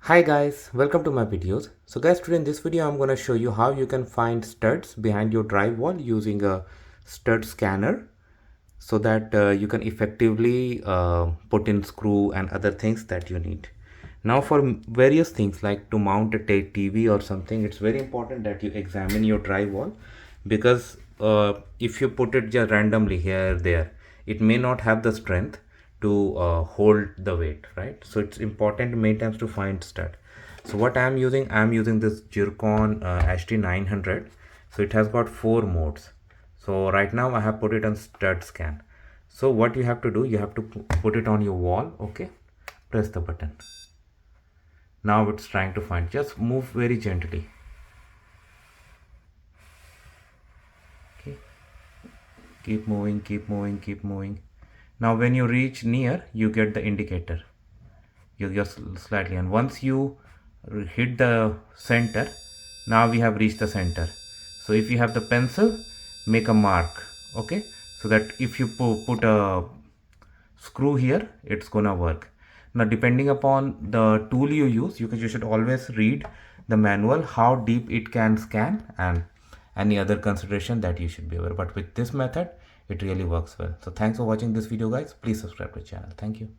Hi guys, welcome to my videos. So guys, today in this video I'm going to show you how you can find studs behind your drywall using a stud scanner so that you can effectively put in screw and other things that you need. Now for various things like to mount a TV or something, it's very important that you examine your drywall because if you put it just randomly here there, it may not have the strength to hold the weight, right? So it's important many times to find stud. So what I'm using this Zircon HT900. So it has got 4 modes. So right now I have put it on stud scan. So what you have to do, you have to put it on your wall. Okay, press the button. Now it's trying to find, just move very gently. Okay, keep moving, keep moving, keep moving. Now when you reach near, you get the indicator. You just slightly, and once you hit the center, now we have reached the center. So if you have the pencil, make a mark. Okay, so that if you put a screw here, it's gonna work. Now depending upon the tool you use, you should always read the manual how deep it can scan and any other consideration that you should be aware. But with this method, it really works well. So thanks for watching this video guys. Please subscribe to the channel. Thank you.